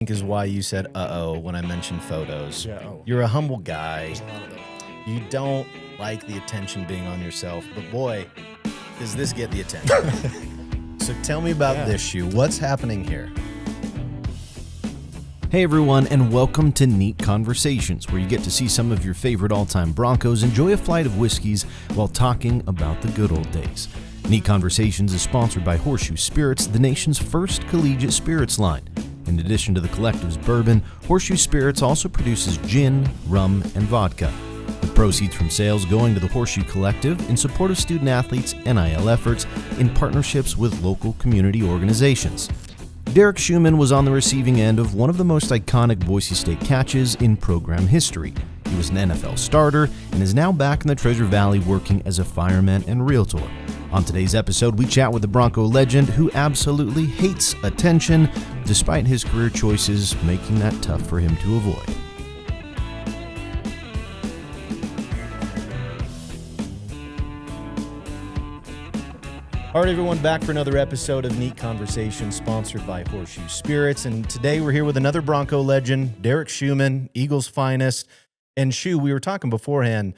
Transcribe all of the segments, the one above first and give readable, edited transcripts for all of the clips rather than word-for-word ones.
think is why you said uh-oh when I mentioned photos. Yeah, oh. You're a humble guy. There's a lot of those. You don't like the attention being on yourself, but boy, does this get the attention. So tell me about this shoe. What's happening here? Hey everyone, and welcome to Neat Conversations, where you get to see some of your favorite all-time Broncos enjoy a flight of whiskeys while talking about the good old days. Neat Conversations is sponsored by Horseshoe Spirits, the nation's first collegiate spirits line. In addition to the collective's bourbon, Horseshoe Spirits also produces gin, rum, and vodka. With proceeds from sales going to the Horseshoe Collective in support of student-athletes' NIL efforts in partnerships with local community organizations. Derek Schouman was on the receiving end of one of the most iconic Boise State catches in program history. He was an NFL starter and is now back in the Treasure Valley working as a fireman and realtor. On today's episode, we chat with the Bronco legend who absolutely hates attention, despite his career choices making that tough for him to avoid. All right, everyone, back for another episode of Neat Conversation, sponsored by Horseshoe Spirits. And today we're here with another Bronco legend, Derek Schouman, Eagles' finest. And Shu, we were talking beforehand,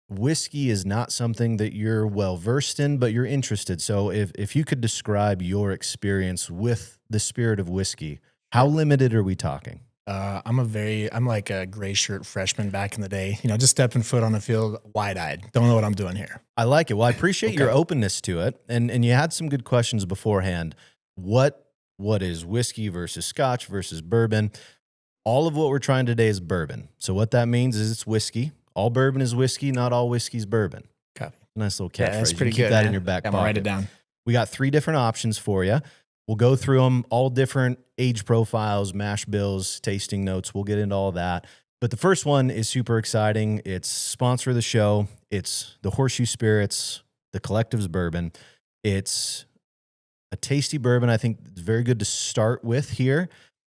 whiskey is not something that you're well-versed in, but you're interested. So if you could describe your experience with the spirit of whiskey, how limited are we talking? I'm like a gray shirt freshman back in the day, just stepping foot on the field, wide-eyed. Don't know what I'm doing here. I like it. Well, I appreciate your openness to it. And you had some good questions beforehand. What is whiskey versus scotch versus bourbon? All of what we're trying today is bourbon. So what that means is it's whiskey. All bourbon is whiskey. Not all whiskey is bourbon. Copy. Nice little catchphrase. Yeah, that's pretty you good. Keep that man. in your back I'm pocket. gonna write it down. We got 3 different options for you. We'll go through them, all different age profiles, mash bills, tasting notes. We'll get into all that. But the first one is super exciting. It's sponsor of the show. It's the Horseshoe Spirits, the Collective's bourbon. It's a tasty bourbon. I think it's very good to start with here.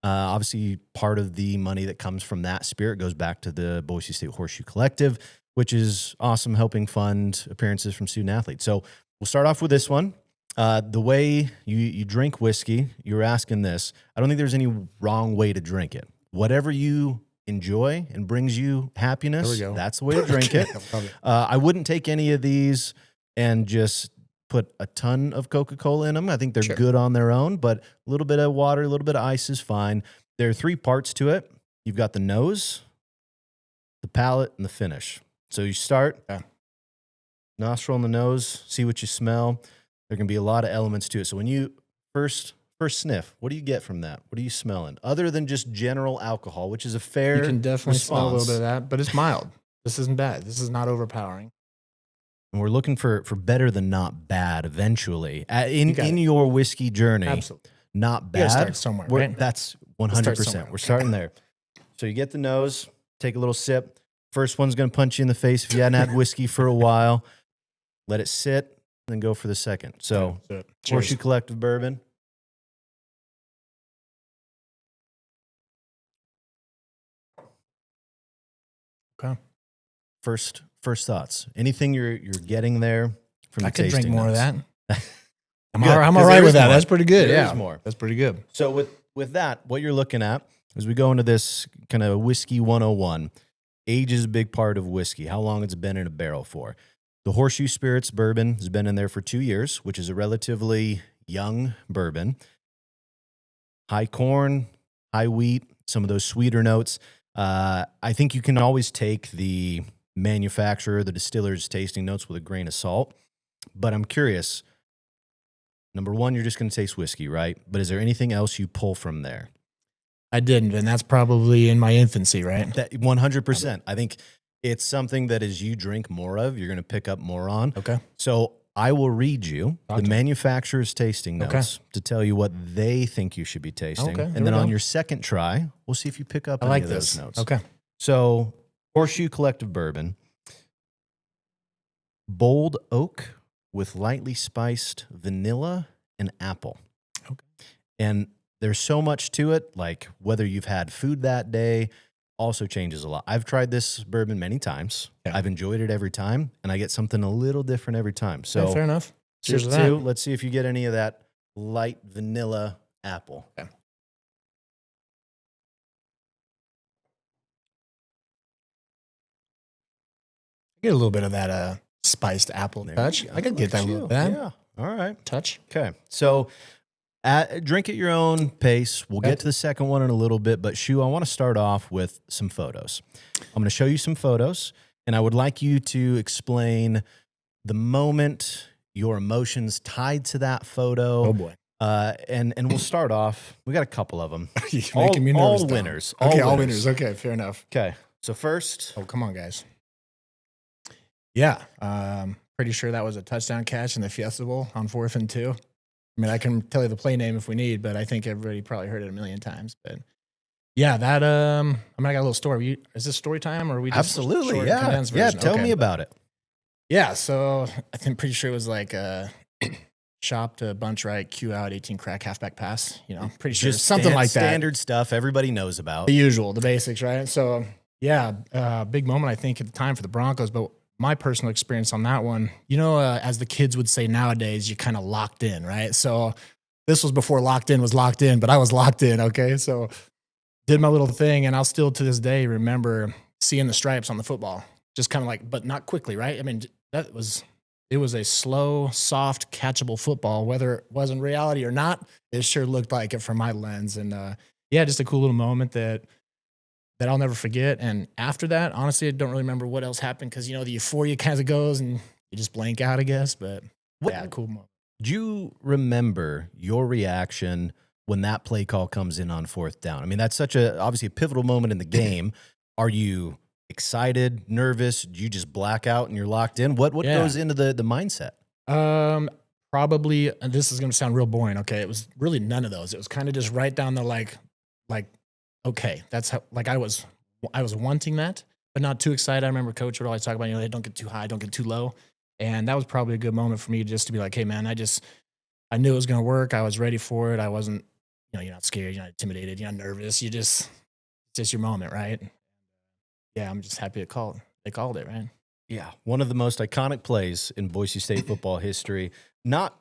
Obviously, part of the money that comes from that spirit goes back to the Boise State Horseshoe Collective, which is awesome, helping fund appearances from student athletes. So we'll start off with this one. The way you drink whiskey, you're asking this. I don't think there's any wrong way to drink it. Whatever you enjoy and brings you happiness, that's the way to drink it. I wouldn't take any of these and just put a ton of Coca-Cola in them. I think they're good on their own, but a little bit of water, a little bit of ice is fine. There are 3 parts to it. You've got the nose, the palate, and the finish. So you start, nostril on the nose, see what you smell. There can be a lot of elements to it. So when you first sniff, what do you get from that? What are you smelling? Other than just general alcohol, which is a fair You can definitely smell a little bit of response. that, but it's mild. This isn't bad. This is not overpowering. And we're looking for better than not bad eventually. In your whiskey journey, Absolutely. not bad. You gotta start somewhere, right? That's Start 100%. somewhere. We're starting there. So you get the nose, take a little sip. First one's going to punch you in the face if you hadn't had whiskey for a while. Let it sit. Then go for the second. So, Cheers. Horseshoe Collective bourbon. Okay. First thoughts. Anything you're getting there from the I could tasting drink more of notes? that. I'm Good, all 'cause right there with is that. more. That's pretty good. There Yeah, is more. That's pretty good. So with that, what you're looking at as we go into this kind of whiskey 101, age is a big part of whiskey. How long it's been in a barrel for. The Horseshoe Spirits bourbon has been in there for 2 years, which is a relatively young bourbon. High corn, high wheat, some of those sweeter notes. I think you can always take the manufacturer, the distiller's tasting notes with a grain of salt. But I'm curious, number one, you're just going to taste whiskey, right? But is there anything else you pull from there? I didn't, and that's probably in my infancy, right? That 100%. I think it's something that as you drink more of, you're going to pick up more on. Okay. So I will read you Talk the to me. manufacturer's tasting notes to tell you what they think you should be tasting. Okay, here And then we on go. your second try, we'll see if you pick up I any like of this. those notes. Okay. So Horseshoe Collective bourbon, bold oak with lightly spiced vanilla and apple. Okay. And there's so much to it, like whether you've had food that day also changes a lot. I've tried this bourbon many times. Yeah. I've enjoyed it every time, and I get something a little different every time. So Okay, fair enough. sip Cheers to that. 2, let's see if you get any of that light vanilla apple. Okay. Get a little bit of that spiced apple touch. I could get that a little bit. Yeah. All right. Touch. Okay. So drink at your own pace. We'll get to the second one in a little bit, but Shu, I want to start off with some photos. I'm going to show you some photos, and I would like you to explain the moment, your emotions tied to that photo. Oh boy. And we'll start off. We got a couple of them. You're making me nervous. All winners. Okay, all winners. Okay, fair enough. Okay. So first. Oh, come on, guys. Yeah. Pretty sure that was a touchdown catch in the Fiesta Bowl on 4th and 2. I mean, I can tell you the play name if we need, but I think everybody probably heard it a million times. But yeah, that I mean, I got a little story. Is this story time, or are we just Absolutely? short, Yeah. condensed Yeah. version? Tell me about it. Yeah, so I think pretty sure it was like shop to bunch right, Q out, 18 crack, halfback pass. You know, pretty sure Just something like that. Standard stuff everybody knows about. The usual, the basics, right? So yeah, big moment I think at the time for the Broncos, but my personal experience on that one, you know, as the kids would say nowadays, you kind of locked in, right? So this was before locked in was locked in, but I was locked in, okay? So did my little thing, and I'll still to this day remember seeing the stripes on the football, just kind of like, but not quickly, right? I mean, it was a slow, soft, catchable football, whether it was in reality or not. It sure looked like it from my lens, and yeah, just a cool little moment that I'll never forget. And after that, honestly, I don't really remember what else happened because, you know, the euphoria kind of goes and you just blank out, I guess. But yeah, cool moment. Do you remember your reaction when that play call comes in on 4th down? I mean, that's such obviously a pivotal moment in the game. Are you excited, nervous? Do you just black out and you're locked in? What goes into the mindset? Probably, and this is going to sound real boring. Okay. It was really none of those. It was kind of just right down the like, okay, that's how, like I was wanting that, but not too excited. I remember coach would always talk about, you know, hey, don't get too high, don't get too low. And that was probably a good moment for me just to be like, hey man, I knew it was going to work. I was ready for it. I wasn't, you know, you're not scared, you're not intimidated, you're not nervous. It's just your moment. Right. Yeah. I'm just happy they called it, right? Yeah. One of the most iconic plays in Boise State football history, not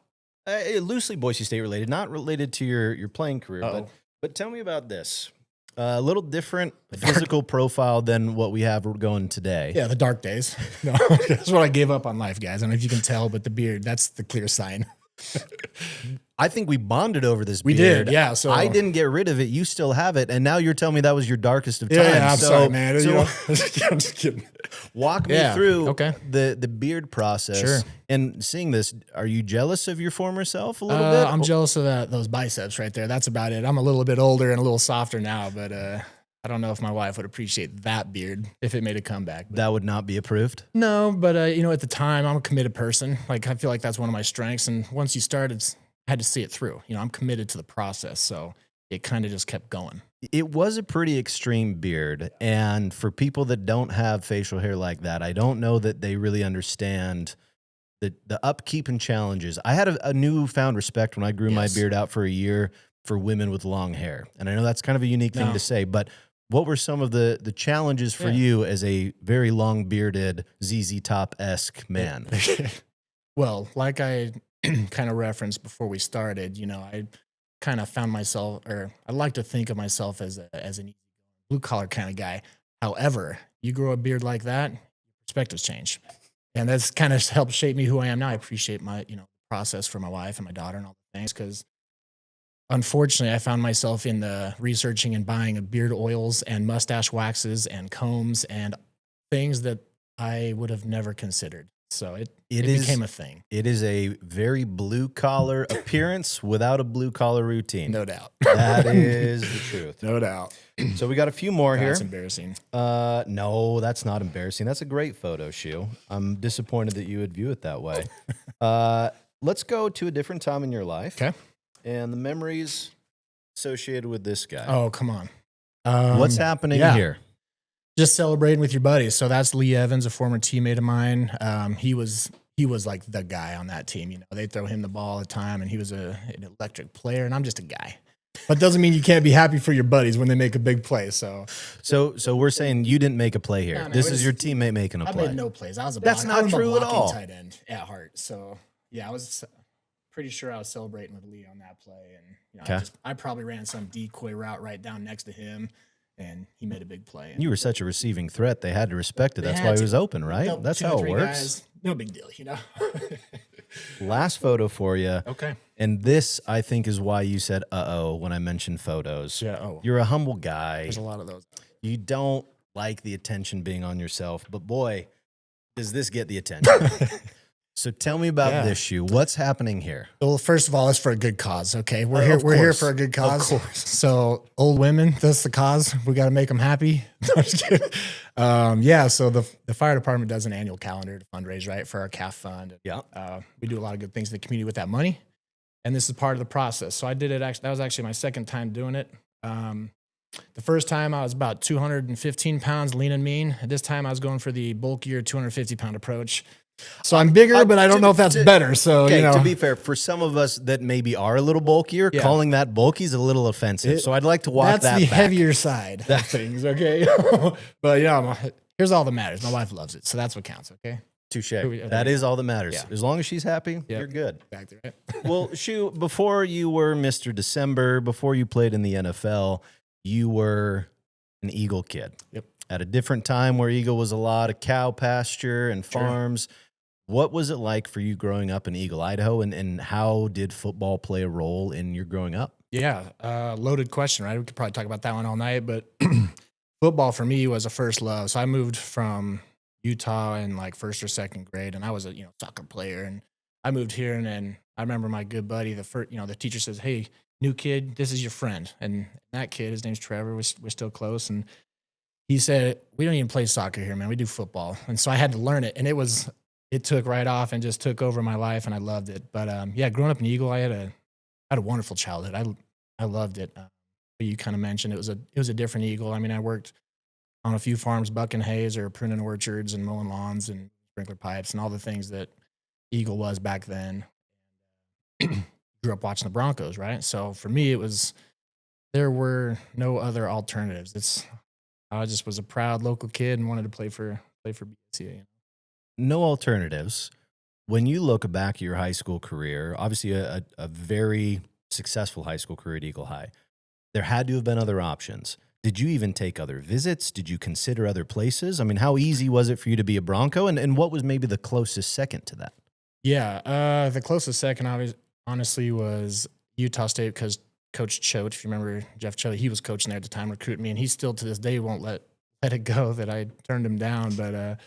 loosely Boise State related, not related to your playing career, but tell me about this. A little different physical profile than what we have going today. Yeah, the dark days. No, that's what I gave up on life, guys. I don't know if you can tell, but the beard, that's the clear sign. I think we bonded over this beard. We did, yeah. So I didn't get rid of it. You still have it. And now you're telling me that was your darkest of times. Yeah, I'm sorry, man. So I'm just kidding. Walk me through okay. the beard process. Sure. And seeing this, are you jealous of your former self a little bit? I'm jealous of those biceps right there. That's about it. I'm a little bit older and a little softer now, but I don't know if my wife would appreciate that beard if it made a comeback. But that would not be approved? No, but you know, at the time, I'm a committed person. Like, I feel like that's one of my strengths. And once you started, I had to see it through. You know, I'm committed to the process. So it kind of just kept going. It was a pretty extreme beard. And for people that don't have facial hair like that, I don't know that they really understand the upkeep and challenges. I had a newfound respect when I grew my beard out for a year for women with long hair. And I know that's kind of a unique thing to say, but what were some of the challenges for you as a very long bearded ZZ Top-esque man? Well, like I kind of referenced before we started, you know, I kind of found myself, or I like to think of myself as an blue collar kind of guy. However, you grow a beard like that, perspectives change. And that's kind of helped shape me who I am now. I appreciate my, you know, process for my wife and my daughter and all the things, because unfortunately I found myself in the researching and buying of beard oils and mustache waxes and combs and things that I would have never considered. So it became a thing. It is a very blue collar appearance without a blue collar routine. No doubt. That is the truth. No doubt. So we got a few more here. That's embarrassing. No, that's not embarrassing. That's a great photo, Shu. I'm disappointed that you would view it that way. Let's go to a different time in your life. Okay. And the memories associated with this guy. Oh, come on. What's happening here? Just celebrating with your buddies. So that's Lee Evans, a former teammate of mine. He was like the guy on that team. You know, they throw him the ball all the time, and he was an electric player, and I'm just a guy. But doesn't mean you can't be happy for your buddies when they make a big play. So we're saying you didn't make a play here. No, this is your teammate making a play. I made no plays. I was That's not true at all. Tight end at heart. So yeah, I was pretty sure I was celebrating with Lee on that play, and you know, I probably ran some decoy route right down next to him. and he made a big play. You were such a receiving threat; they had to respect it. That's why he was open, right? That's how it works. Guys, no big deal, Last photo for you. Okay. And this, I think, is why you said when I mentioned photos. Yeah. Oh, you're a humble guy. there's a lot of those. You don't like the attention being on yourself, but boy, does this get the attention. So tell me about this shoe. What's happening here? Well, first of all, it's for a good cause. Okay, we're here. We're here for a good cause. Of course. So old women, that's the cause. We got to make them happy. No, I'm just kidding. So the fire department does an annual calendar to fundraise, right, for our CAF fund. Yeah. We do a lot of good things in the community with that money, and this is part of the process. So I did it. That was actually my second time doing it. The first time I was about 215 pounds, lean and mean. At this time I was going for the bulkier 250-pound approach. So I'm bigger, but I don't know if that's better. So, to be fair, for some of us that maybe are a little bulkier, calling that bulky is a little offensive. So I'd like to walk that That's the back. heavier side of things, okay? But here's all that matters. My wife loves it, so that's what counts, okay? Touche. That is all that matters. Yeah. As long as she's happy, you're good. Exactly right. Well, Shu, before you were Mr. December, before you played in the NFL, you were an Eagle kid. Yep. At a different time where Eagle was a lot of cow pasture and farms. Sure. What was it like for you growing up in Eagle, Idaho, and how did football play a role in your growing up? Yeah, loaded question, right? We could probably talk about that one all night, but football for me was a first love. So I moved from Utah in like first or second grade, and I was a soccer player, and I moved here, and then I remember my good buddy, the teacher says, "Hey, new kid, this is your friend," and that kid, his name's Trevor, we're still close, and he said, "We don't even play soccer here, man. We do football," and so I had to learn it, and it took right off and just took over my life, and I loved it. But growing up in Eagle, I had a wonderful childhood. I loved it. You kind of mentioned it was a different Eagle. I mean, I worked on a few farms, bucking hays or pruning orchards and mowing lawns and sprinkler pipes and all the things that Eagle was back then. Grew up watching the Broncos, right? So for me, there were no other alternatives. I just was a proud local kid and wanted to play for BSU. No alternatives. When you look back at your high school career, obviously a very successful high school career at Eagle High, there had to have been other options. Did you even take other visits? Did you consider other places? I mean, how easy was it for you to be a Bronco? And what was maybe the closest second to that? Yeah, the closest second honestly was Utah State, because Coach Choate, if you remember Jeff Choate, he was coaching there at the time, recruiting me, and he still to this day won't let it go that I turned him down. But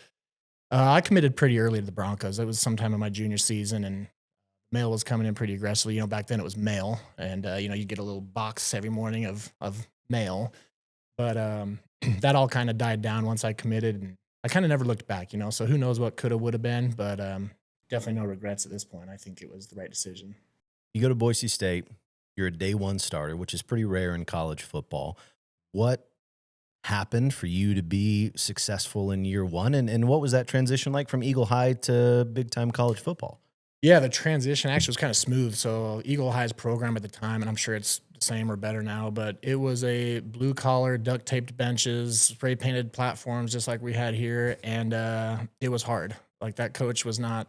I committed pretty early to the Broncos. It was sometime in my junior season, and mail was coming in pretty aggressively. Back then it was mail, and you get a little box every morning of mail. But that all kind of died down once I committed, and I kind of never looked back. So who knows what could have, would have been, but definitely no regrets at this point. I think it was the right decision. You go to Boise State. You're a day one starter, which is pretty rare in college football. What happened for you to be successful in year one? And what was that transition like from Eagle High to big-time college football? Yeah, the transition actually was kind of smooth. So Eagle High's program at the time, and I'm sure it's the same or better now, but it was a blue-collar, duct-taped benches, spray-painted platforms just like we had here, and it was hard. Like, that coach was not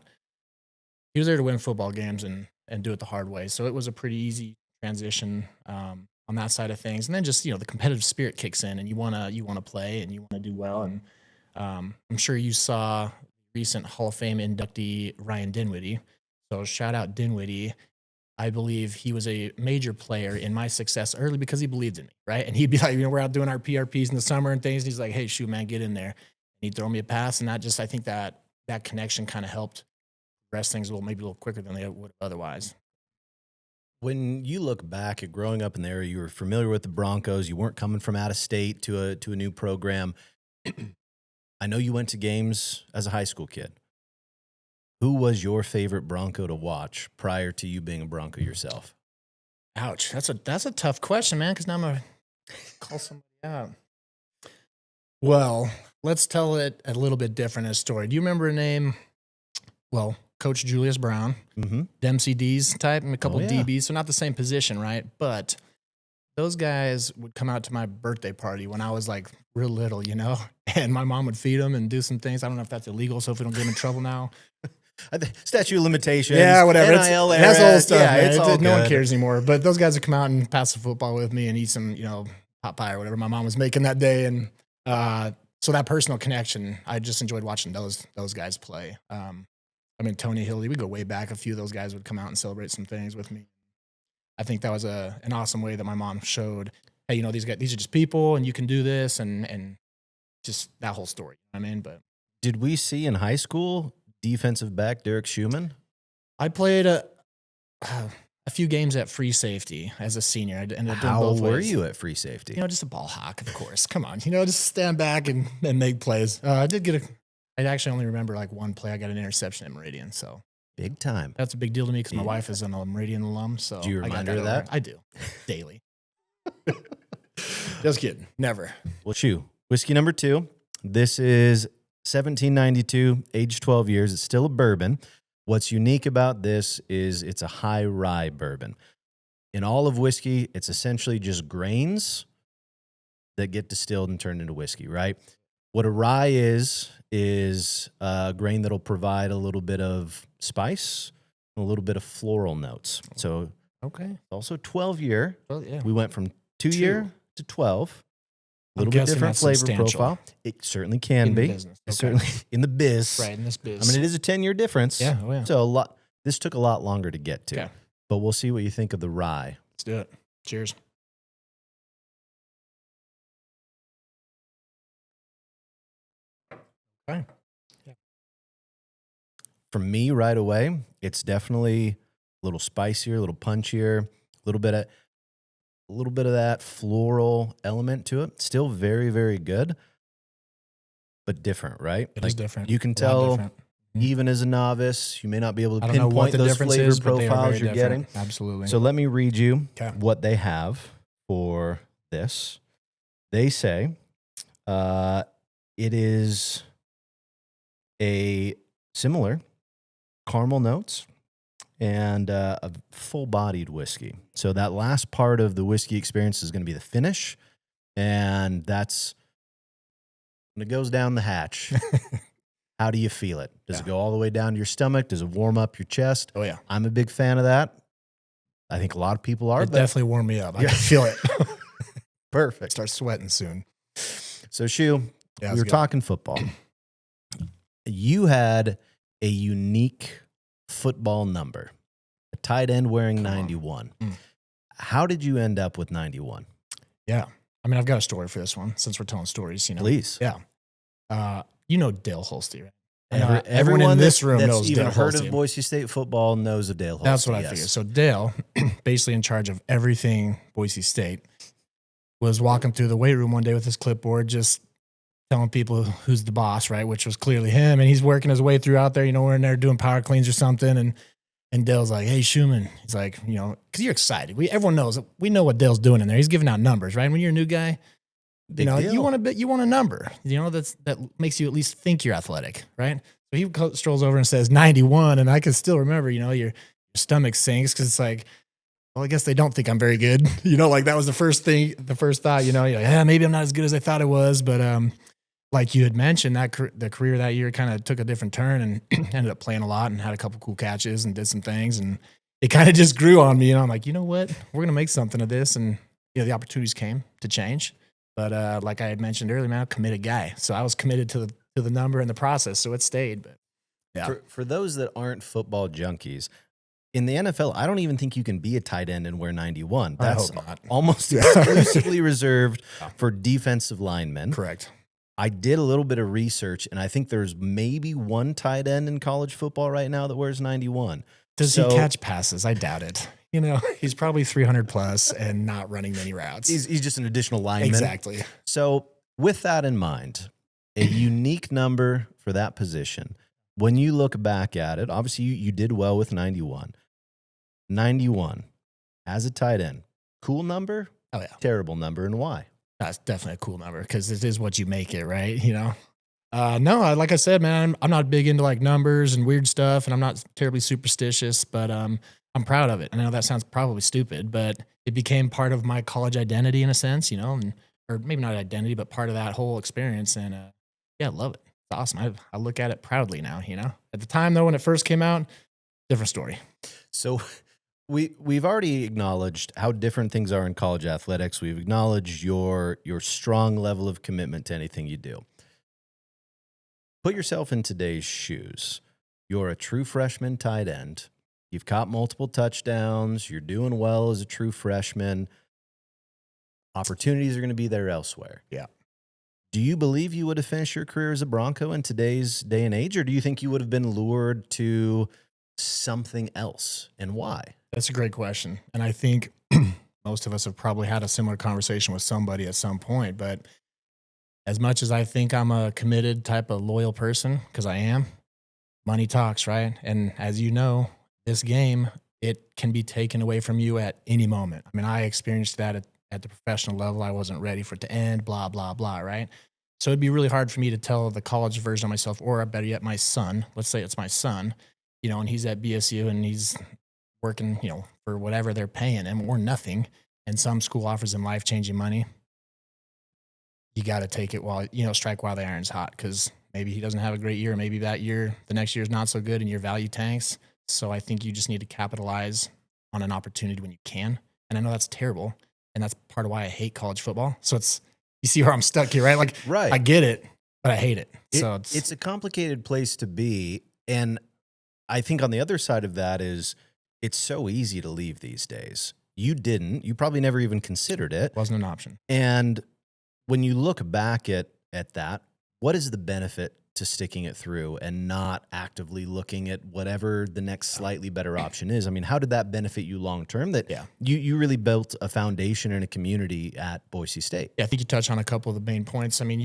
– he was there to win football games and do it the hard way. So it was a pretty easy transition on that side of things. And then just, the competitive spirit kicks in, and you want to play and you want to do well. And I'm sure you saw recent Hall of Fame inductee Ryan Dinwiddie. So shout out Dinwiddie. I believe he was a major player in my success early because he believed in me, right? And he'd be like, we're out doing our PRPs in the summer and things. And he's like, "Hey, shoot, man, get in there." And he'd throw me a pass. And I think that connection kind of helped progress things maybe a little quicker than they would otherwise. When you look back at growing up in the area, you were familiar with the Broncos. You weren't coming from out of state to a new program. I know you went to games as a high school kid. Who was your favorite Bronco to watch prior to you being a Bronco yourself? Ouch. That's a tough question, man, because now I'm going to call somebody out. Well, let's tell it a little bit different as a story. Do you remember a name? Well, Coach Julius Brown, Dempsey D's type, and a couple DBs, so not the same position, right? But those guys would come out to my birthday party when I was like real little, and my mom would feed them and do some things. I don't know if that's illegal, so if we don't get them in trouble now. Statute of limitations. Yeah, whatever. NIL era. That's old stuff, yeah, man. it's all no one good. cares anymore. But those guys would come out and pass the football with me and eat some, pot pie or whatever my mom was making that day. And so that personal connection, I just enjoyed watching those guys play. I mean, Tony Hildy, we go way back. A few of those guys would come out and celebrate some things with me. I think that was an awesome way that my mom showed, hey, you know, these are just people and you can do this and just that whole story. I mean, but Did we see in high school defensive back Derek Schouman? I played a few games at free safety as a senior. I ended up doing How both were ways. you at free safety? You know, just a ball hawk, of course. Come on, you know, just stand back and make plays. I actually only remember like one play. I got an interception at Meridian, so Big time. that's a big deal to me because my wife is a Meridian alum. So Do you I got remind her of that? I do daily. Just kidding. Never. Well, whiskey number 2. This is 1792, age 12 years. It's still a bourbon. What's unique about this is it's a high rye bourbon. In all of whiskey, it's essentially just grains that get distilled and turned into whiskey, right? What a rye is a grain that'll provide a little bit of spice, and a little bit of floral notes. So Okay. also 12-year. Well, yeah. We went from 2-year to 12. A I'm little bit guessing different that's flavor substantial. profile. It certainly can In the be. business. It's Okay. certainly in the biz. Right in this I biz. mean, it is a 10-year difference. Yeah. Oh yeah. So a lot. This took a lot longer to get to. Okay. But we'll see what you think of the rye. Let's do it. Cheers. Okay. For me, right away, it's definitely a little spicier, a little punchier, a little bit of that floral element to it. Still very, very good, but different, right? It is different. You can A lot tell, different. Mhm. even as a novice, you may not be able to I don't know what pinpoint the those difference flavor is, but they are profiles very you're different. getting. Absolutely. So let me read you Okay. what they have for this. They say it is a similar caramel notes and a full-bodied whiskey. So that last part of the whiskey experience is going to be the finish, and that's when it goes down the hatch. How do you feel it? Does it go all the way down to your stomach? Does it warm up your chest? Oh yeah. I'm a big fan of that. I think a lot of people are. It but definitely warmed me up. I Yeah. can feel it. perfect. Start sweating soon. So, Shu, Yeah, we let's were go. talking football. You had a unique football number, a tight end wearing Come on. 91. Mm. How did you end up with 91? Yeah. I mean, I've got a story for this one since we're telling stories, you know. Please. Yeah. You know Dale Holsty, right? Everyone in this room that's knows even Dale heard Holsty. of Boise State football knows of Dale Holsty. That's what I yes. figured. So Dale, basically in charge of everything Boise State, was walking through the weight room one day with his clipboard, just telling people who's the boss, right? Which was clearly him. And he's working his way through out there. You know, we're in there doing power cleans or something. And Dale's like, hey, Schouman. He's like, you know, because you're excited. Everyone knows. We know what Dale's doing in there. He's giving out numbers, right? When you're a new guy, Big you know, deal. you want a number, you know, that makes you at least think you're athletic, right? So he strolls over and says 91, and I can still remember, you know, your stomach sinks because it's like, well, I guess they don't think I'm very good, you know, like that was the first thought, you know, you're like, yeah, maybe I'm not as good as I thought I was, but like you had mentioned, the career that year kind of took a different turn and ended up playing a lot and had a couple cool catches and did some things, and it kind of just grew on me, you know. I'm like, you know what, we're gonna make something of this, and you know, the opportunities came to change. But like I had mentioned earlier, man, I'm a committed guy. So I was committed to the number and the process. So it stayed. But yeah. For those that aren't football junkies, in the NFL, I don't even think you can be a tight end and wear 91. I That's hope not. almost exclusively reserved for defensive linemen. Correct. I did a little bit of research, and I think there's maybe one tight end in college football right now that wears 91. Does So- he catch passes? I doubt it. You know, he's probably 300 plus and not running many routes. He's just an additional lineman. Exactly. So with that in mind, a unique number for that position. When you look back at it, obviously you did well with 91. 91 as a tight end, cool number, Oh yeah. terrible number, and why? That's definitely a cool number because it is what you make it, right? You know? No, like I said, man, I'm not big into like numbers and weird stuff, and I'm not terribly superstitious, but I'm proud of it. I know that sounds probably stupid, but it became part of my college identity in a sense, you know, or maybe not identity, but part of that whole experience. And yeah, I love it. It's awesome. I look at it proudly now, you know. At the time, though, when it first came out, different story. So We've already acknowledged how different things are in college athletics. We've acknowledged your strong level of commitment to anything you do. Put yourself in today's shoes. You're a true freshman tight end. You've caught multiple touchdowns. You're doing well as a true freshman. Opportunities are going to be there elsewhere. Yeah. Do you believe you would have finished your career as a Bronco in today's day and age, or do you think you would have been lured to something else, and why? That's a great question. And I think most of us have probably had a similar conversation with somebody at some point. But as much as I think I'm a committed type of loyal person, because I am, money talks, right? And as you know, this game, it can be taken away from you at any moment. I mean, I experienced that at the professional level. I wasn't ready for it to end, blah, blah, blah, right? So it'd be really hard for me to tell the college version of myself, or better yet, my son. Let's say it's my son, and he's at BSU and he's working, for whatever they're paying him or nothing. And some school offers him life-changing money. You got to take it while, strike while the iron's hot, because maybe he doesn't have a great year. Maybe that year, the next year is not so good and your value tanks. So I think you just need to capitalize on an opportunity when you can. And I know that's terrible. And that's part of why I hate college football. So you see where I'm stuck here, right? Like, right. I get it, but I hate it. So it's a complicated place to be. And I think on the other side of that is it's so easy to leave these days. You probably never even considered it. Wasn't an option. And when you look back at that, what is the benefit to sticking it through and not actively looking at whatever the next slightly better option is? I mean, how did that benefit you long term? That you really built a foundation and a community at Boise State. Yeah, I think you touched on a couple of the main points. I mean,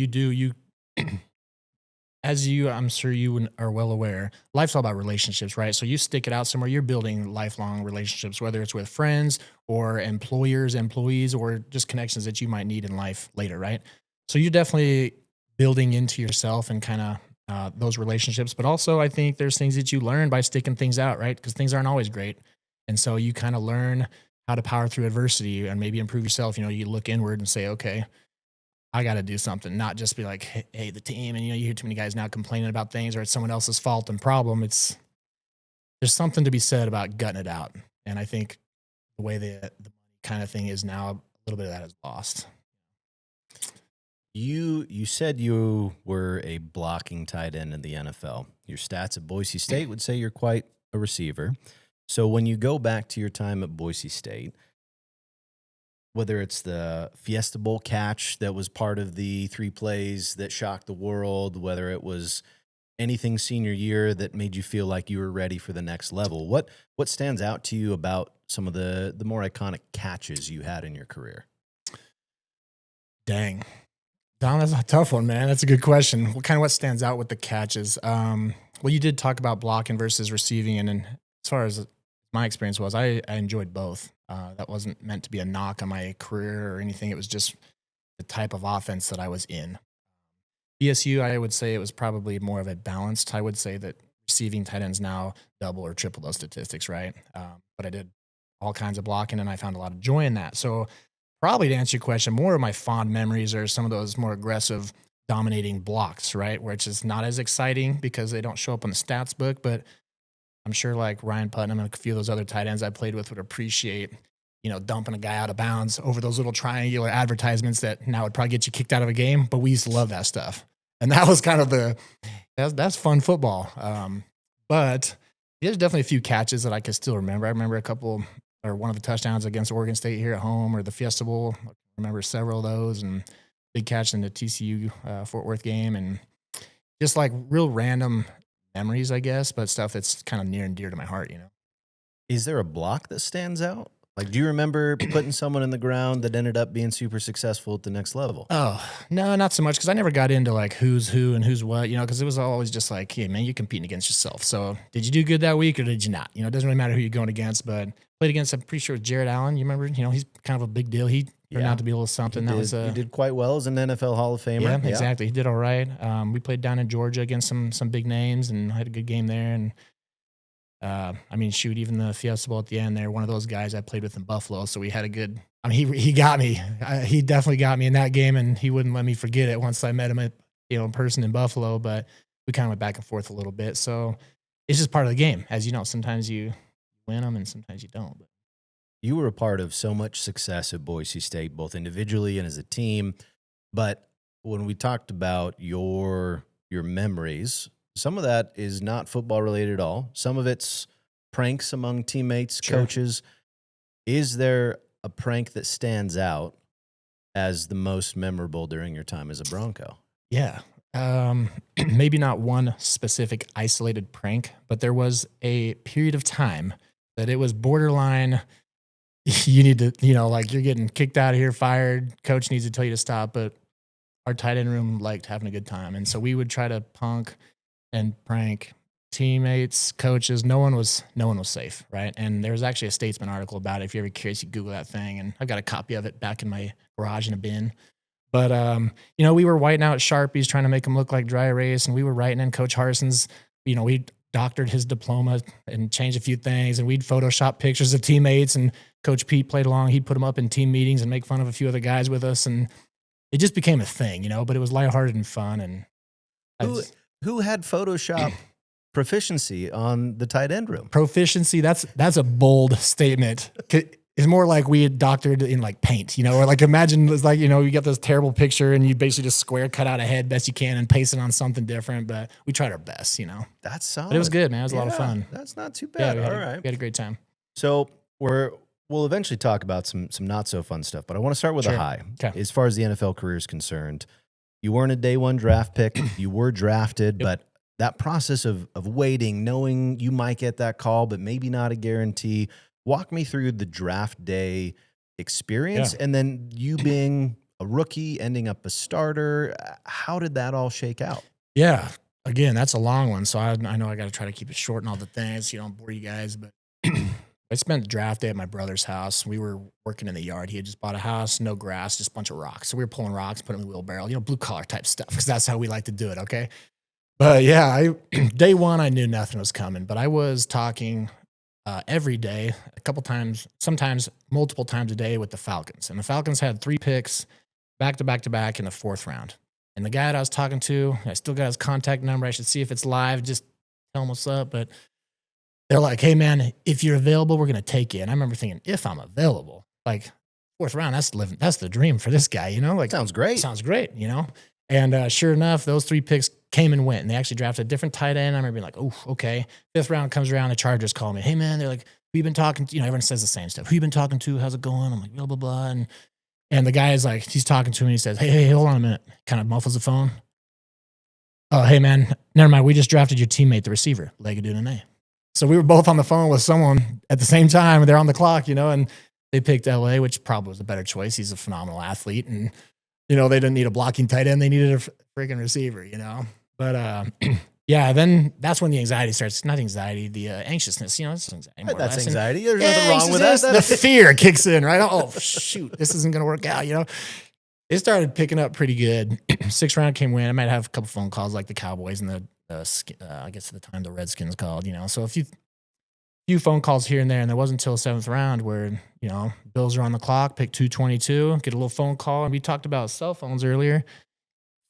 I'm sure you are well aware, life's all about relationships, right? So you stick it out somewhere, you're building lifelong relationships, whether it's with friends or employers, employees, or just connections that you might need in life later, right? So you're definitely building into yourself and kind of those relationships. But also I think there's things that you learn by sticking things out, right? Because things aren't always great. And so you kind of learn how to power through adversity and maybe improve yourself. You look inward and say, okay, I got to do something, not just be like, hey, the team. And, you hear too many guys now complaining about things or it's someone else's fault and problem. There's something to be said about gutting it out. And I think the way the kind of thing is now, a little bit of that is lost. You said you were a blocking tight end in the NFL. Your stats at Boise State would say you're quite a receiver. So when you go back to your time at Boise State, whether it's the Fiesta Bowl catch that was part of the 3 plays that shocked the world, whether it was anything senior year that made you feel like you were ready for the next level, what stands out to you about some of the more iconic catches you had in your career? Dang. Don, that's a tough one, man. That's a good question. What stands out with the catches? Well, you did talk about blocking versus receiving, and as far as my experience was, I enjoyed both. That wasn't meant to be a knock on my career or anything. It was just the type of offense that I was in. BSU, I would say it was probably more of a balanced. I would say that receiving tight ends now double or triple those statistics, right? But I did all kinds of blocking, and I found a lot of joy in that. So probably to answer your question, more of my fond memories are some of those more aggressive, dominating blocks, right? Where it's just not as exciting because they don't show up on the stats book, but I'm sure like Ryan Putnam and a few of those other tight ends I played with would appreciate, dumping a guy out of bounds over those little triangular advertisements that now would probably get you kicked out of a game, but we used to love that stuff. And that was kind of that's fun football. But there's definitely a few catches that I can still remember. I remember one of the touchdowns against Oregon State here at home, or the Fiesta Bowl. I remember several of those, and big catch in the TCU Fort Worth game, and just like real random memories, I guess, but stuff that's kind of near and dear to my heart, Is there a block that stands out? Like, do you remember putting someone in the ground that ended up being super successful at the next level? Oh, no, not so much, because I never got into like who's who and who's what, because it was always just like, hey, man, you're competing against yourself. So did you do good that week or did you not? It doesn't really matter who you're going against, but played against, I'm pretty sure, Jared Allen. You remember, he's kind of a big deal. He turned out to be a little something. He did quite well as an NFL Hall of Famer. Yeah, exactly. He did all right. We played down in Georgia against some big names and had a good game there. And even the Fiesta Bowl at the end there, one of those guys I played with in Buffalo. So we had a good, he got me. He definitely got me in that game, and he wouldn't let me forget it once I met him in person in Buffalo, but we kind of went back and forth a little bit. So it's just part of the game. As you know, sometimes you win them and sometimes you don't. But you were a part of so much success at Boise State, both individually and as a team. But when we talked about your memories, some of that is not football related at all. Some of it's pranks among teammates, coaches. Is there a prank that stands out as the most memorable during your time as a Bronco? Yeah. Maybe not one specific isolated prank, but there was a period of time that it was borderline. You need to, like you're getting kicked out of here, fired. Coach needs to tell you to stop. But our tight end room liked having a good time. And so we would try to punk and prank teammates, coaches. No one was safe. Right. And there was actually a Statesman article about it. If you're ever curious, you Google that thing. And I've got a copy of it back in my garage in a bin. But, we were whiting out Sharpies trying to make them look like dry erase. And we were writing in Coach Harson's, we doctored his diploma and changed a few things. And we'd Photoshop pictures of teammates. And Coach Pete played along. He'd put them up in team meetings and make fun of a few other guys with us. And it just became a thing, but it was lighthearted and fun. And who had Photoshop proficiency on the tight end room? Proficiency, that's a bold statement. It's more like we had doctored in like paint, or like imagine it's like, you get this terrible picture and you basically just square cut out a head best you can and paste it on something different. But we tried our best, That's solid. But it was good, man. It was a lot of fun. That's not too bad. Yeah, All right. We had a great time. So we'll eventually talk about some not so fun stuff, but I want to start with a high. Okay. As far as the NFL career is concerned, you weren't a day one draft pick. You were drafted, but that process of waiting, knowing you might get that call, but maybe not a guarantee. Walk me through the draft day experience, and then you being a rookie, ending up a starter. How did that all shake out? Yeah. Again, that's a long one, so I know I got to try to keep it short and all the things. Don't bore you guys, but I spent the draft day at my brother's house. We were working in the yard. He had just bought a house, no grass, just a bunch of rocks. So we were pulling rocks, putting them in the wheelbarrow, blue collar type stuff, because that's how we like to do it. Okay. But yeah, day one, I knew nothing was coming, but I was talking every day, a couple times, sometimes multiple times a day with the Falcons. And the Falcons had 3 picks back to back to back in the 4th round. And the guy that I was talking to, I still got his contact number. I should see if it's live, just tell him what's up. But they're like, hey, man, if you're available, we're going to take you. And I remember thinking, if I'm available, like 4th round, that's the dream for this guy, Like, sounds great. Sounds great, And sure enough, those 3 picks came and went. And they actually drafted a different tight end. I remember being like, oh, okay. 5th round comes around, the Chargers call me. Hey, man, they're like, who you been talking to? Everyone says the same stuff. Who you been talking to? How's it going? I'm like, blah, blah, blah. And the guy is like, he's talking to me. He says, hey, hold on a minute. Kind of muffles the phone. Oh, hey, man, never mind. We just drafted your teammate, the receiver, Legadunane. So we were both on the phone with someone at the same time. They're on the clock, and they picked LA, which probably was a better choice. He's a phenomenal athlete. And, they didn't need a blocking tight end. They needed a freaking receiver, But, yeah, then that's when the anxiety starts. Not anxiety, the anxiousness. It's anxiety. That's anxiety. There's nothing wrong with that. The fear kicks in, right? Oh, shoot, this isn't going to work out, It started picking up pretty good. 6th round came in. I might have a couple phone calls like the Cowboys and I guess at the time the Redskins called, So a few phone calls here and there, and there wasn't until 7th round where, Bills are on the clock, pick 222, get a little phone call. And we talked about cell phones earlier.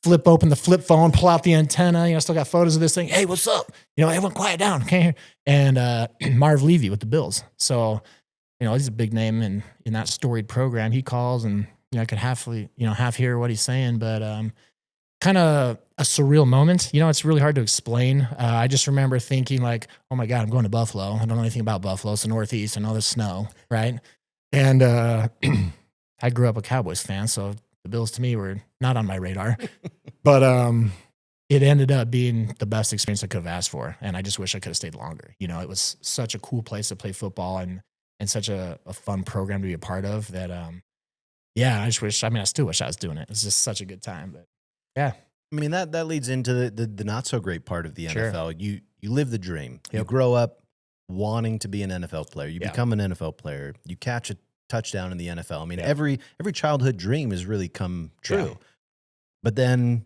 Flip open the flip phone, pull out the antenna. Still got photos of this thing. Hey, what's up? Everyone quiet down. Can't hear. And Marv Levy with the Bills. So, he's a big name in that storied program. He calls and, I could half hear what he's saying, but kind of a surreal moment. It's really hard to explain. I just remember thinking like, oh my God, I'm going to Buffalo. I don't know anything about Buffalo. It's the Northeast. I know there's snow, right? And I grew up a Cowboys fan, so the Bills to me were not on my radar. But it ended up being the best experience I could have asked for, and I just wish I could have stayed longer. It was such a cool place to play football and such a fun program to be a part of that, yeah, I still wish I was doing it. It's just such a good time, but yeah. I mean, that leads into the not so great part of the NFL. You live the dream. Yep. You grow up wanting to be an NFL player. You become an NFL player. You catch a touchdown in the NFL. I mean, every childhood dream has really come true. Yeah. But then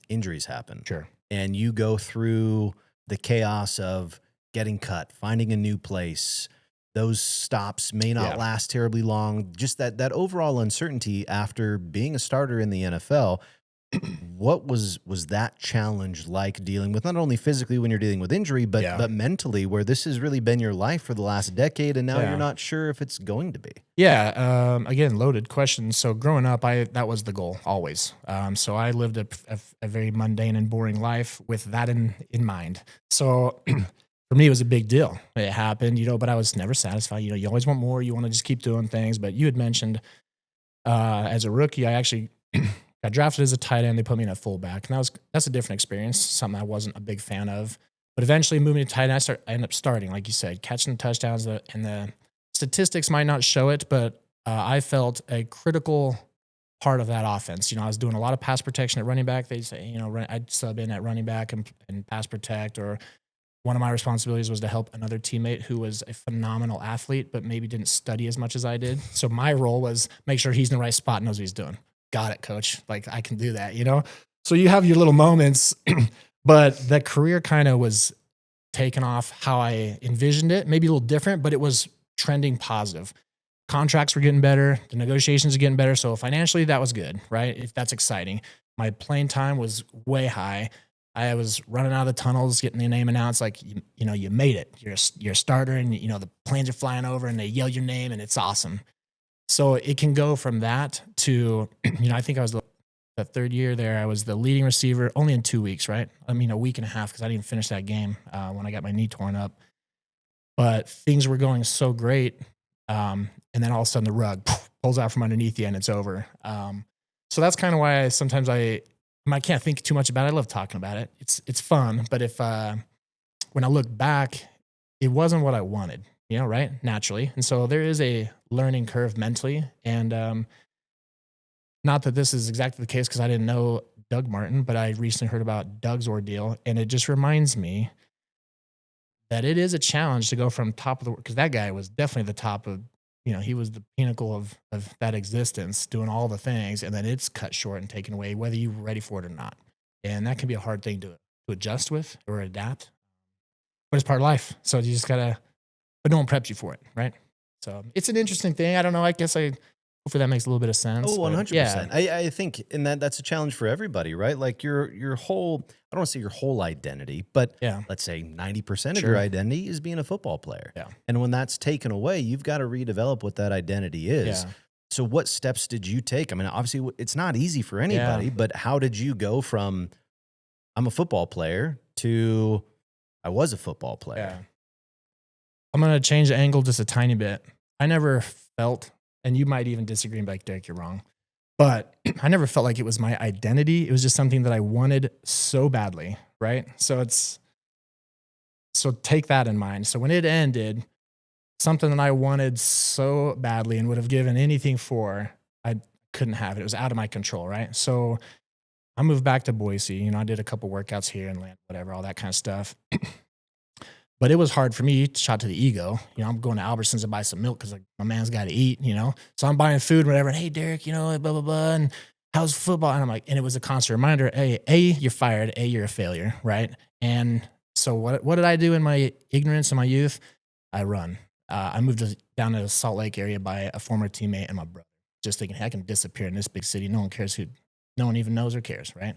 injuries happen. Sure. And you go through the chaos of getting cut, finding a new place. Those stops may not last terribly long. Just that overall uncertainty after being a starter in the NFL. what was that challenge like, dealing with not only physically when you're dealing with injury, but mentally, where this has really been your life for the last decade, and now you're not sure if it's going to be? Yeah. Again, loaded question. So growing up, that was the goal always. So I lived a very mundane and boring life with that in mind. So for me, it was a big deal. It happened, but I was never satisfied. You always want more. You want to just keep doing things. But you had mentioned as a rookie, I actually got drafted as a tight end. They put me in a fullback, and that's a different experience, something I wasn't a big fan of. But eventually moving to tight end, I ended up starting, like you said, catching the touchdowns, and the statistics might not show it, but I felt a critical part of that offense. I was doing a lot of pass protection at running back. They say, I'd sub in at running back and pass protect, or one of my responsibilities was to help another teammate who was a phenomenal athlete, but maybe didn't study as much as I did. So my role was make sure he's in the right spot and knows what he's doing. Got it, coach. Like, I can do that, So you have your little moments, but that career kind of was taken off how I envisioned it. Maybe a little different, but it was trending positive. Contracts were getting better. The negotiations were getting better. So financially, that was good, right? If that's exciting. My playing time was way high. I was running out of the tunnels, getting the name announced, like, you made it. You're a starter, and, the planes are flying over, and they yell your name, and it's awesome. So it can go from that to, I think I was the third year there, I was the leading receiver only in 2 weeks, right? A week and a half, because I didn't finish that game when I got my knee torn up. But things were going so great. And then all of a sudden the rug pulls out from underneath you, and it's over. So that's kind of why I can't think too much about it. I love talking about it. It's fun. But when I look back, it wasn't what I wanted, right? Naturally. And so there is a learning curve mentally. And not that this is exactly the case, because I didn't know Doug Martin, but I recently heard about Doug's ordeal. And it just reminds me that it is a challenge to go from top of the world, because that guy was definitely the top of, he was the pinnacle of that existence, doing all the things, and then it's cut short and taken away, whether you were ready for it or not. And that can be a hard thing to adjust with or adapt, but it's part of life. So you just gotta, but no one preps you for it, right? So it's an interesting thing. I don't know. I guess hopefully that makes a little bit of sense. Oh, 100%. Yeah. I think, and that's a challenge for everybody, right? Like your whole, I don't want to say your whole identity, but let's say 90% of your identity is being a football player. Yeah. And when that's taken away, you've got to redevelop what that identity is. Yeah. So what steps did you take? Obviously it's not easy for anybody, but how did you go from I'm a football player to I was a football player? Yeah. I'm going to change the angle just a tiny bit. I never felt, and you might even disagree and be like, Derek, you're wrong, but I never felt like it was my identity. It was just something that I wanted so badly, right? So take that in mind. So when it ended, something that I wanted so badly and would have given anything for, I couldn't have it. It was out of my control, right? So I moved back to Boise. I did a couple workouts here and whatever, all that kind of stuff. But it was hard for me, shot to the ego. I'm going to Albertsons to buy some milk because my man's got to eat, So I'm buying food, whatever. And, hey, Derek, blah, blah, blah. And how's football? And I'm like, and it was a constant reminder, hey, A, you're fired. A, you're a failure, right? And so what did I do in my ignorance and my youth? I run. I moved down to the Salt Lake area by a former teammate and my brother, just thinking, hey, I can disappear in this big city. No one cares no one even knows or cares, right?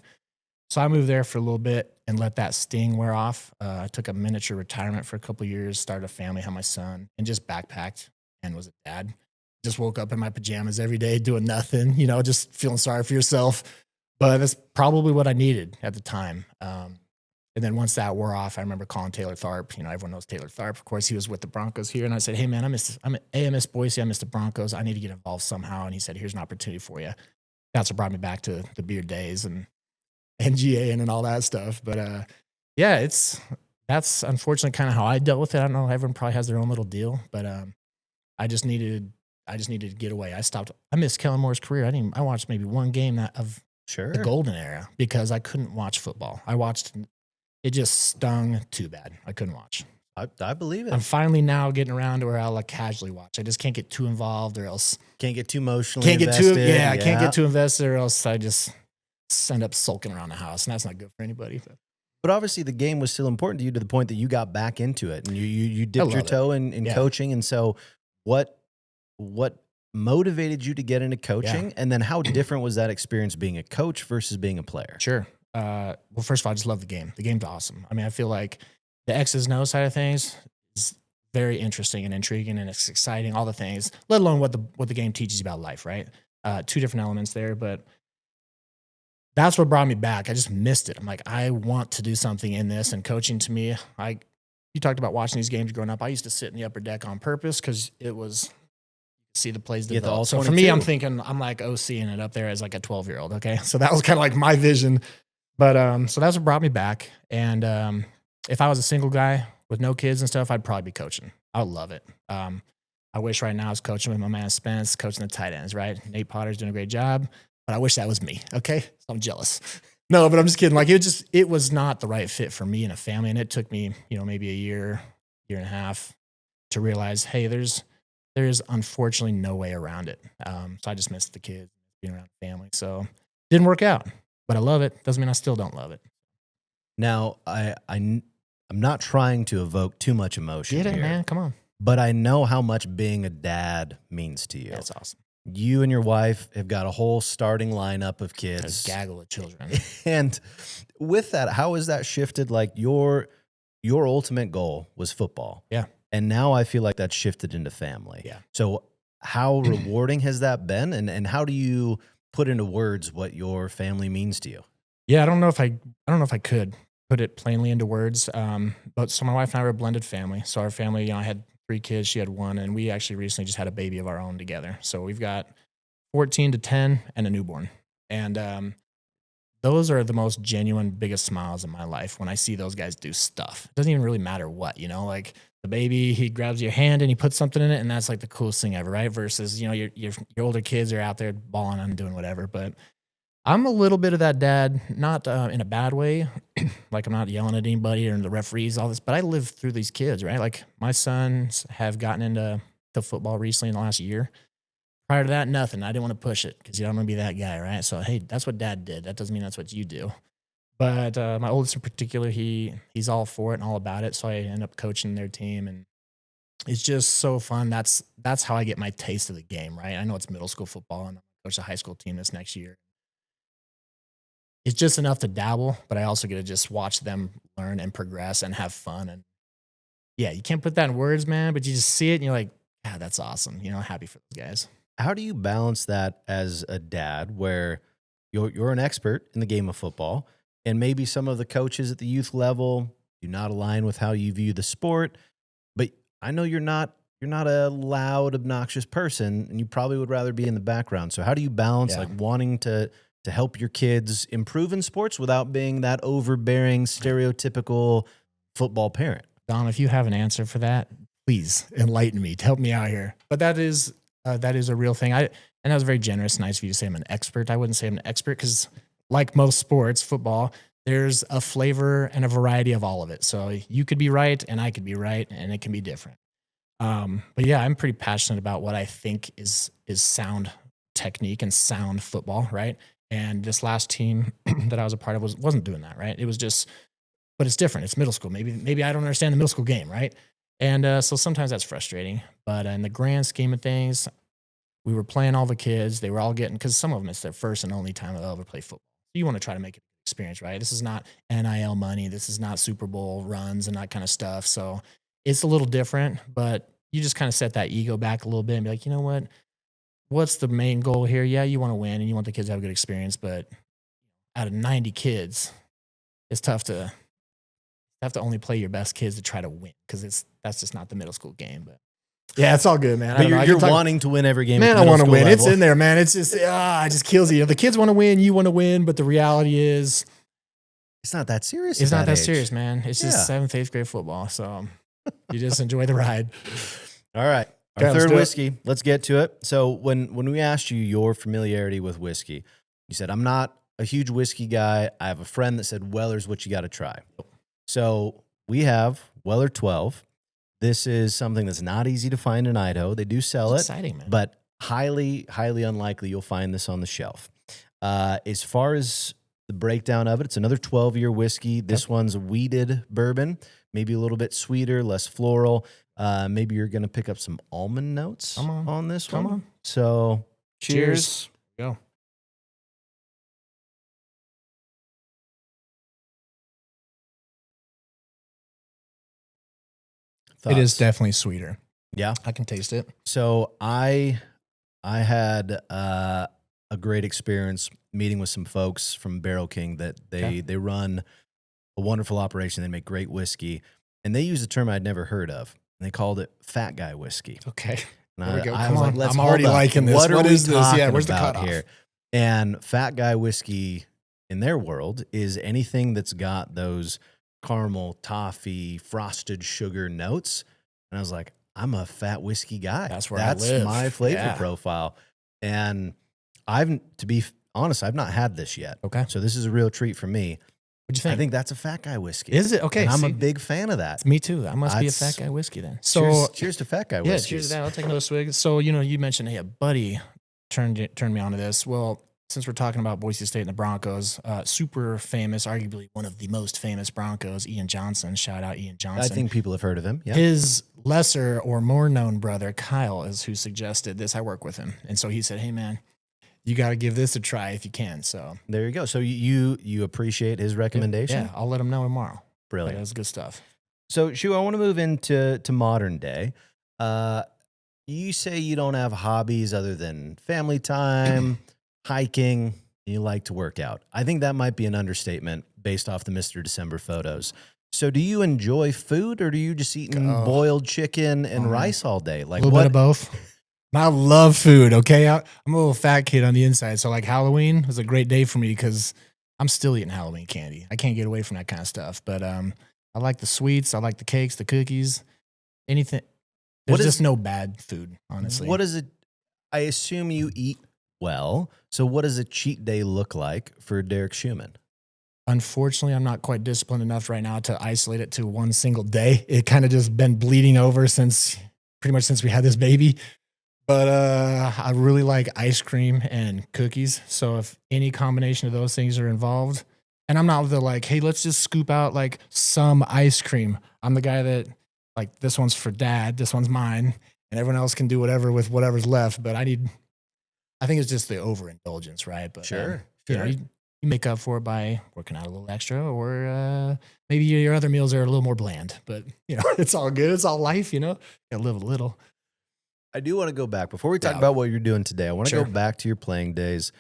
So I moved there for a little bit and let that sting wear off. I took a miniature retirement for a couple of years, started a family, had my son, and just backpacked and was a dad. Just woke up in my pajamas every day doing nothing, just feeling sorry for yourself. But that's probably what I needed at the time. And then once that wore off, I remember calling Taylor Tharp. Everyone knows Taylor Tharp. Of course, he was with the Broncos here. And I said, hey, man, I miss Boise. I miss the Broncos. I need to get involved somehow. And he said, here's an opportunity for you. That's what brought me back to the Beard days and NGA and all that stuff. But that's unfortunately kind of how I dealt with it. I don't know. Everyone probably has their own little deal, but I just needed to get away. I missed Kellen Moore's career. I watched maybe one game of the golden era because I couldn't watch football. It just stung too bad. I couldn't watch. I believe it. I'm finally now getting around to where I'll casually watch. I just can't get too involved or else. Can't get too emotionally invested. I can't get too invested or else I just end up sulking around the house, and that's not good for anybody. But obviously the game was still important to you to the point that you got back into it and you dipped your toe in coaching. And so what motivated you to get into coaching? Yeah. And then how different was that experience being a coach versus being a player? Sure. Well, first of all, I just love the game. The game's awesome. I mean, I feel like the X's and O's side of things is very interesting and intriguing, and it's exciting, all the things, let alone what the game teaches you about life, right? Two different elements there, but that's what brought me back. I just missed it. I'm like, I want to do something in this, and coaching to me, you talked about watching these games growing up. I used to sit in the upper deck on purpose because it was see the plays develop. So for me, I'm thinking I'm like OCing it up there as like a 12-year-old. Okay, so that was kind of like my vision. But so that's what brought me back. And if I was a single guy with no kids and stuff, I'd probably be coaching. I would love it. I wish right now I was coaching with my man Spence, coaching the tight ends, right? Nate Potter's doing a great job, but I wish that was me. Okay, so I'm jealous. No, but I'm just kidding. Like it was not the right fit for me and a family, and it took me, maybe a year and a half to realize, hey, there's unfortunately no way around it. So I just missed the kids, being around the family. So didn't work out, but I love it. Doesn't mean I still don't love it. Now, I'm not trying to evoke too much emotion. Get it, here, man. Come on. But I know how much being a dad means to you. That's awesome. You and your wife have got a whole starting lineup of kids. A gaggle of children. And with that, how has that shifted? Like your ultimate goal was football. Yeah. And now I feel like that's shifted into family. Yeah. So how rewarding has that been? And how do you put into words what your family means to you? Yeah, I don't know if I could put it plainly into words. But so my wife and I were a blended family. So our family, I had 3 kids, she had 1, and we actually recently just had a baby of our own together. So we've got 14 to 10 and a newborn. And those are the most genuine, biggest smiles in my life when I see those guys do stuff. It doesn't even really matter what, like the baby, he grabs your hand and he puts something in it, and that's like the coolest thing ever, right? Versus, your older kids are out there balling and doing whatever. But I'm a little bit of that dad, not in a bad way. Like I'm not yelling at anybody or the referees, all this, but I live through these kids, right? Like my sons have gotten into football recently in the last year. Prior to that, nothing. I didn't want to push it because I'm going to be that guy, right? So, hey, that's what dad did. That doesn't mean that's what you do. But my oldest in particular, he's all for it and all about it. So I end up coaching their team, and it's just so fun. That's how I get my taste of the game, right? I know it's middle school football, and I'm going to coach a high school team this next year. It's just enough to dabble, but I also get to just watch them learn and progress and have fun. And yeah, you can't put that in words, man, but you just see it and you're like, yeah, that's awesome. Happy for those guys. How do you balance that as a dad where you're an expert in the game of football, and maybe some of the coaches at the youth level do not align with how you view the sport, but I know you're not a loud, obnoxious person, and you probably would rather be in the background. So how do you balance like wanting to help your kids improve in sports without being that overbearing, stereotypical football parent? Dom, if you have an answer for that, please enlighten me. Help me out here. But that is a real thing. And that was very generous, nice of you to say I'm an expert. I wouldn't say I'm an expert because, like most sports, football, there's a flavor and a variety of all of it. So you could be right and I could be right, and it can be different. But yeah, I'm pretty passionate about what I think is sound technique and sound football, right? And this last team that I was a part of wasn't doing that, right? It was just, but it's different. It's middle school. Maybe I don't understand the middle school game, right? And so sometimes that's frustrating. But in the grand scheme of things, we were playing all the kids. They were all getting, because some of them, it's their first and only time they'll ever play football. You want to try to make it an experience, right? This is not NIL money. This is not Super Bowl runs and that kind of stuff. So it's a little different, but you just kind of set that ego back a little bit and be like, you know what? What's the main goal here? Yeah, you want to win and you want the kids to have a good experience, but out of 90 kids, it's tough to only play your best kids to try to win, because that's just not the middle school game. But yeah, it's all good, man. But you're wanting to win every game. Man, I want to win. Level. It's in there, man. It's just it just kills you. If the kids want to win, you want to win, but the reality is, it's not that serious. It's not that serious, man. It's just 7th, 8th grade football. So you just enjoy the ride. All right. Our third whiskey. Let's get to it. So when we asked you your familiarity with whiskey, you said, I'm not a huge whiskey guy. I have a friend that said, Weller's what you got to try. So we have Weller 12. This is something that's not easy to find in Idaho. They do sell it, exciting, man. But highly, highly unlikely you'll find this on the shelf. As far as the breakdown of it. It's another 12-year whiskey. This one's weeded bourbon, maybe a little bit sweeter, less floral. Maybe you're going to pick up some almond notes on this one. Come on. So cheers. Go. Thoughts? It is definitely sweeter. Yeah. I can taste it. So I had a great experience meeting with some folks from Barrel King that they run a wonderful operation. They make great whiskey, and they use a term I'd never heard of. And they called it fat guy whiskey. Okay. And There we go. I Come was on. like, let's I'm hold already up. liking this. What is we this? Yeah, talking where's the about cutoff? here? And fat guy whiskey in their world is anything that's got those caramel, toffee, frosted sugar notes. And I was like, I'm a fat whiskey guy. That's where I live. My flavor Yeah. profile. And to be honest, I've not had this yet. Okay. So this is a real treat for me. What'd you think? I think that's a fat guy whiskey. Is it? Okay. And I'm a see, big fan of that. me too. I must be a That's- fat guy whiskey then. So cheers to fat guy yeah, whiskey. cheers to that. I'll take another swig. So, you mentioned, hey, a buddy turned me on to this. Well, since we're talking about Boise State and the Broncos, super famous, arguably one of the most famous Broncos, Ian Johnson. Shout out Ian I Johnson. think people have heard of him. Yeah. His lesser or more known brother, Kyle, is who suggested this. I work with him. And so he said, hey, man, you got to give this a try if you can. So There you go. So you appreciate his recommendation? yeah, I'll let him know tomorrow. Brilliant. That's good stuff. So, Shu, I want to move into modern day. You say you don't have hobbies other than family time, hiking, and you like to work out. I think that might be an understatement based off the Mr. December photos. So do you enjoy food, or do you just eating boiled chicken and rice all day? Like A little bit of both. I love food, okay? I'm a little fat kid on the inside. So, like, Halloween was a great day for me because I'm still eating Halloween candy. I can't get away from that kind of stuff. But I like the sweets. I like the cakes, the cookies, anything. There's just no bad food, honestly. What is it? I assume you eat well. So what does a cheat day look like for Derek Schouman? Unfortunately, I'm not quite disciplined enough right now to isolate it to one single day. It kind of just been bleeding over pretty much since we had this baby. But I really like ice cream and cookies. So if any combination of those things are involved, and I'm not the like, hey, let's just scoop out like some ice cream. I'm the guy that like, this one's for dad, this one's mine, and everyone else can do whatever with whatever's left. But I think it's just the overindulgence, right? But Sure. You make up for it by working out a little extra, or maybe your other meals are a little more bland. But it's all good. It's all life. Gotta live a little. I do want to go back before we talk about what you're doing today. I want to Sure. go back to your playing days,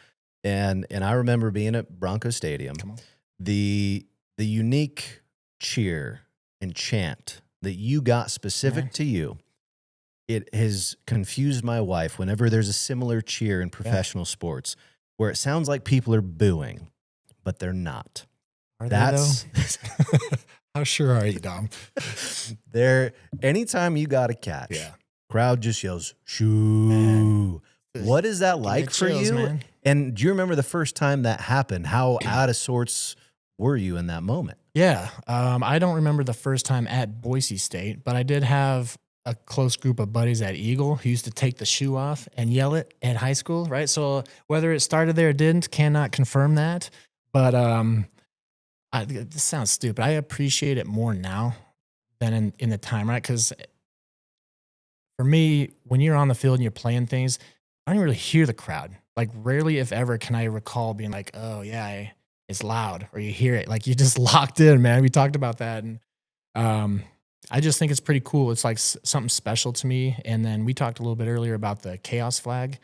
and I remember being at Bronco Stadium. Come on. The unique cheer and chant that you got specific to you, it has confused my wife whenever there's a similar cheer in professional sports where it sounds like people are booing, but they're not. Are That's they, though? How sure are you, Dom? anytime you got a catch, Yeah. crowd just yells, shoo. Man. What is that like for chills, you? man. And do you remember the first time that happened? How out of sorts were you in that moment? Yeah. I don't remember the first time at Boise State, but I did have a close group of buddies at Eagle who used to take the shoe off and yell it at high school, right? So whether it started there or didn't, cannot confirm that. But this sounds stupid. I appreciate it more now than in the time, right? Because for me, when you're on the field and you're playing things, I don't really hear the crowd. Like rarely, if ever, can I recall being like, oh yeah, it's loud, or you hear it. Like you're just locked in, man. We talked about that. And I just think it's pretty cool. It's like something special to me. And then we talked a little bit earlier about the chaos flag.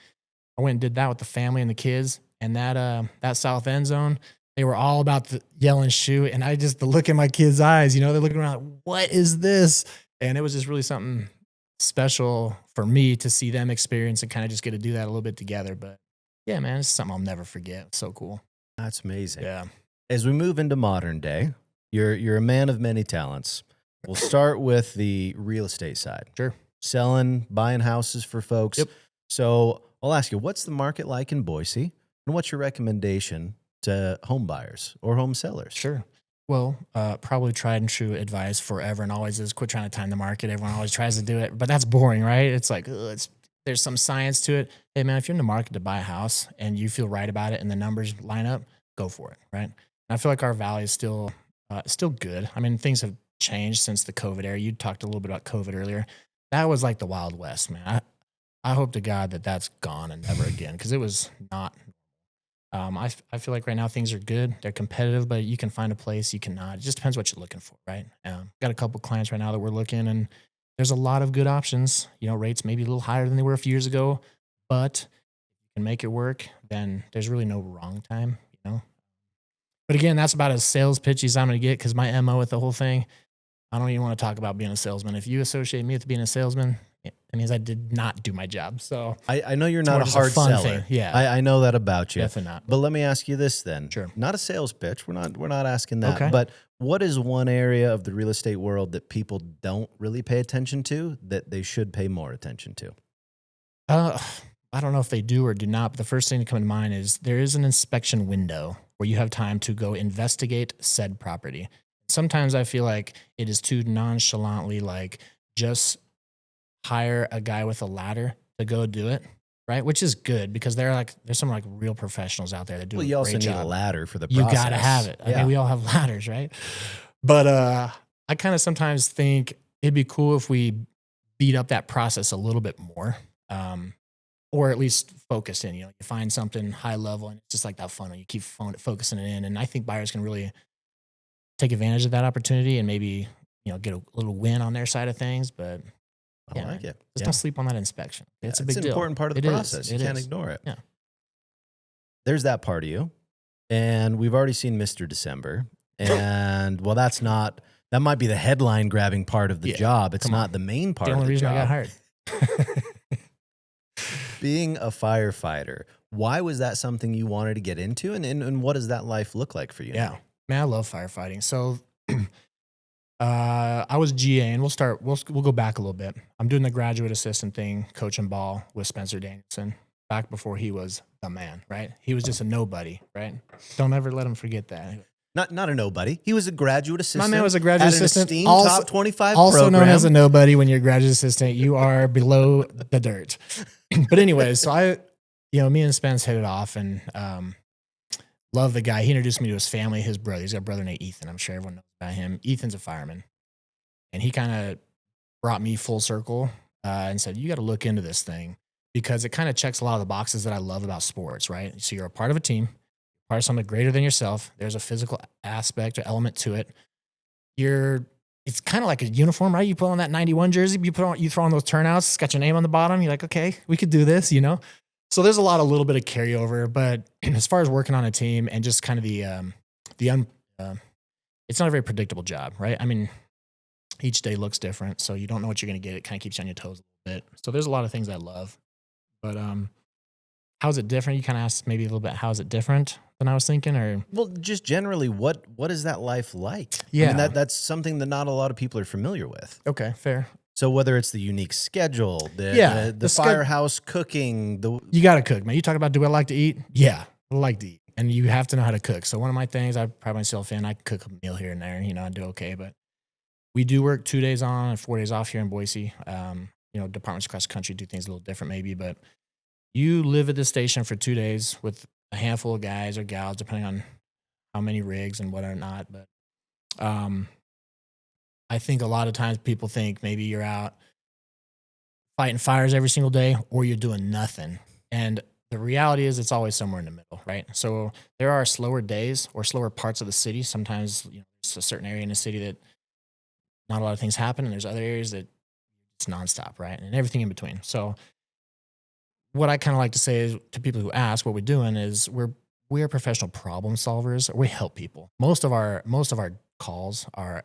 I went and did that with the family and the kids. And that south end zone, they were all about the yelling shoe. And the look in my kids' eyes, they're looking around, like, what is this? And it was just really something special for me to see them experience and kind of just get to do that a little bit together. But yeah, man, it's something I'll never forget. It's so cool. That's amazing. Yeah. As we move into modern day, you're a man of many talents. We'll start with the real estate side. Sure. Selling, buying houses for folks. Yep. So I'll ask you, what's the market like in Boise? And what's your recommendation to home buyers or home sellers? Sure. Well, probably tried and true advice forever and always is quit trying to time the market. Everyone always tries to do it, but that's boring, right? It's like, there's some science to it. Hey man, if you're in the market to buy a house and you feel right about it and the numbers line up, go for it, right? And I feel like our valley is still good. I mean, things have changed since the COVID era. You talked a little bit about COVID earlier. That was like the Wild West, man. I hope to God that that's gone and never again, because it was not. I feel like right now things are good. They're competitive, but you can find a place, you cannot. It just depends what you're looking for, right? Got a couple clients right now that we're looking, and there's a lot of good options. You know, rates maybe a little higher than they were a few years ago, but if you can make it work, then there's really no wrong time, you know? But again, that's about as sales pitchy as I'm going to get, because my MO with the whole thing, I don't even want to talk about being a salesman. If you associate me with being a salesman, it means I did not do my job. So I know you're it's not more a just hard fun seller. thing. Yeah. I know that about you. Definitely not. But let me ask you this then. Sure. Not a sales pitch. We're not asking that. Okay. But what is one area of the real estate world that people don't really pay attention to that they should pay more attention to? I don't know if they do or do not, but the first thing to come to mind is there is an inspection window where you have time to go investigate said property. Sometimes I feel like it is too nonchalantly like just hire a guy with a ladder to go do it, right? Which is good, because there's some like real professionals out there that do a great job. You also need a ladder for the You process. got to have it. I Yeah. mean, we all have ladders, right? But I kind of sometimes think it'd be cool if we beat up that process a little bit more, or at least focus in. You know, you find something high level, and it's just like that funnel. You keep focusing it in, and I think buyers can really take advantage of that opportunity and maybe, you know, get a little win on their side of things. But I like it. Just don't sleep on that inspection. It's a big It's an deal. important part of the It is. process. You It can't is. ignore it. Yeah. There's that part of you. And we've already seen Mr. December. And well, that might be the headline grabbing part of the Yeah. job. It's Come not on. the main part The of only the reason job. I got hired. Being a firefighter, why was that something you wanted to get into? And what does that life look like for you? Yeah, man, I love firefighting. So, I was GA, and we'll go back a little bit. I'm doing the graduate assistant thing, coaching ball with Spencer Danielson back before he was the man, right? He was just a nobody, right? Don't ever let him forget that. Not a nobody. He was a graduate assistant. My man was a graduate at an assistant, esteemed also- top 25 Also program. known as a nobody. When you're a graduate assistant, you are below the dirt. But anyways, so me and Spence hit it off, and love the guy. He introduced me to his family, his brother. He's got a brother named Ethan. I'm sure everyone knows about him. Ethan's a fireman, and he kind of brought me full circle and said, "You got to look into this thing, because it kind of checks a lot of the boxes that I love about sports, right? So you're a part of a team, part of something greater than yourself. There's a physical aspect or element to it. It's kind of like a uniform, right? You put on that 91 jersey, you throw on those turnouts, it's got your name on the bottom. You're like, okay, we could do this, you know? So there's a little bit of carryover, but as far as working on a team and just kind of it's not a very predictable job, right? I mean, each day looks different, so you don't know what you're going to get. It kind of keeps you on your toes a little bit. So there's a lot of things I love, but how's it different? You kind of asked maybe a little bit, how's it different than I was thinking, or? Well, just generally, what is that life like? Yeah. I mean, that's something that not a lot of people are familiar with. Okay, fair. So whether it's the unique schedule, the the firehouse cooking, You got to cook, man. You talk about, do I like to eat? Yeah, I like to eat. And you have to know how to cook. So one of my things, I pride myself in, I cook a meal here and there, you know, I do okay. But we do work 2 days on and 4 days off here in Boise. Departments across the country do things a little different maybe, but you live at the station for 2 days with a handful of guys or gals, depending on how many rigs and what or not. But I think a lot of times people think maybe you're out fighting fires every single day or you're doing nothing. And the reality is it's always somewhere in the middle, right? So there are slower days or slower parts of the city. Sometimes it's a certain area in the city that not a lot of things happen, and there's other areas that it's nonstop, right? And everything in between. So what I kind of like to say is, to people who ask what we're doing, is we're professional problem solvers. We help people. Most of our calls are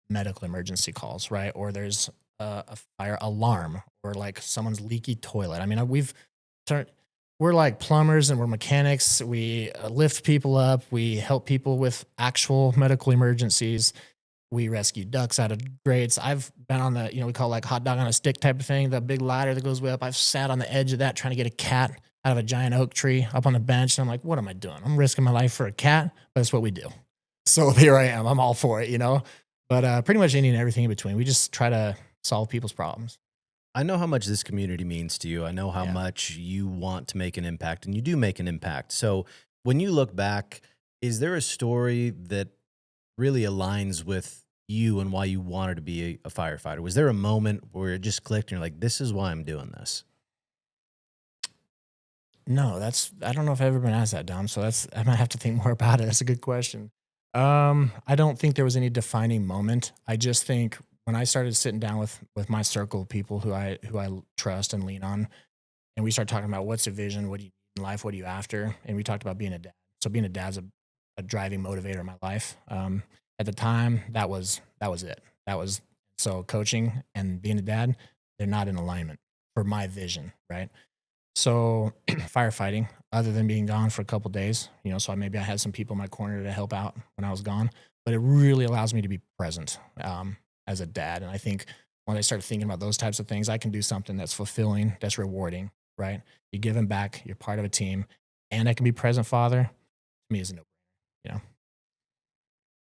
medical emergency calls, right? Or there's a fire alarm, or like someone's leaky toilet. I mean, we're like plumbers and we're mechanics. We lift people up. We help people with actual medical emergencies. We rescue ducks out of grates. I've been on the, we call it like hot dog on a stick type of thing, the big ladder that goes way up. I've sat on the edge of that trying to get a cat out of a giant oak tree up on the bench. And I'm like, what am I doing? I'm risking my life for a cat, but that's what we do. So here I am. I'm all for it, but pretty much any and everything in between. We just try to solve people's problems. I know how much this community means to you. I know how much you want to make an impact, and you do make an impact. So when you look back Is there a story that really aligns with you and why you wanted to be a firefighter? Was there a moment where it just clicked and you're like, this is why I'm doing this? No, I don't know if I've ever been asked that, Dom. So I might have to think more about it. That's a good question. I don't think there was any defining moment. I just think when I started sitting down with my circle of people who I trust and lean on, and we started talking about what's your vision, what do you need in life, what are you after, and we talked about being a dad. So being a dad's a driving motivator in my life. At the time, that was it. So coaching and being a dad, they're not in alignment for my vision, right? So firefighting, other than being gone for a couple of days, so maybe I had some people in my corner to help out when I was gone, but it really allows me to be present as a dad. And I think when I started thinking about those types of things, I can do something that's fulfilling, that's rewarding, right? You're giving back, you're part of a team, and I can be present father. To me, is a no-brainer,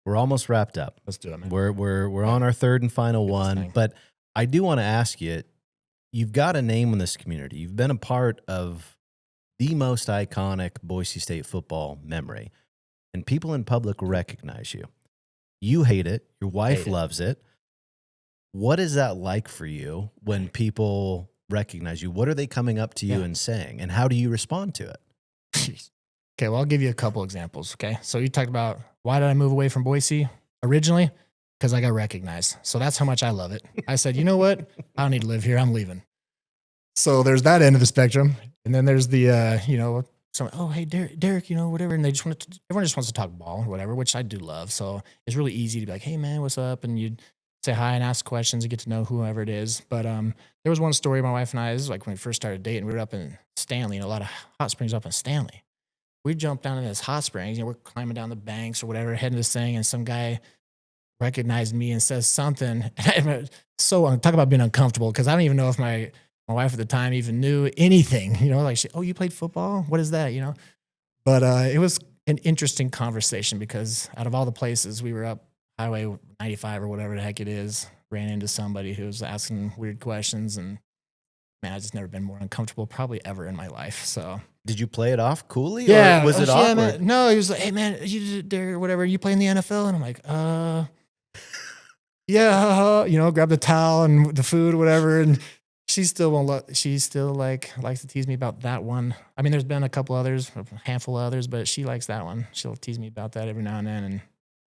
We're almost wrapped up. Let's do it, man. We're on our third and final one, but I do want to ask you, you've got a name in this community. You've been a part of the most iconic Boise State football memory, and people in public recognize you. You hate it. Your wife loves it. What is that like for you when people recognize you? What are they coming up to you and saying, and how do you respond to it? Okay, well, I'll give you a couple examples, okay? So you talked about, why did I move away from Boise originally? Because I got recognized. So that's how much I love it. I said, you know what? I don't need to live here. I'm leaving. So there's that end of the spectrum. And then there's the, someone, oh, hey, Derek, whatever. And everyone just wants to talk ball or whatever, which I do love. So it's really easy to be like, hey, man, what's up? And you'd say hi and ask questions and get to know whoever it is. But there was one story my wife and I, this is like when we first started dating, we were up in Stanley, a lot of hot springs up in Stanley. We jumped down in this hot springs, we're climbing down the banks or whatever, heading to this thing, and some guy recognized me and says something. So talk about being uncomfortable, because I don't even know if my wife at the time even knew anything, like, oh, you played football? What is that, But it was an interesting conversation, because out of all the places, we were up Highway 95 or whatever the heck it is, ran into somebody who was asking weird questions, and man, I've just never been more uncomfortable probably ever in my life. So did you play it off coolly? Yeah. Or was it awkward? Man. No, he was like, hey man, you did or whatever, you play in the NFL? And I'm like, yeah, grab the towel and the food, whatever. And she still won't she still likes to tease me about that one. I mean, there's been a couple others, a handful of others, but she likes that one. She'll tease me about that every now and then. And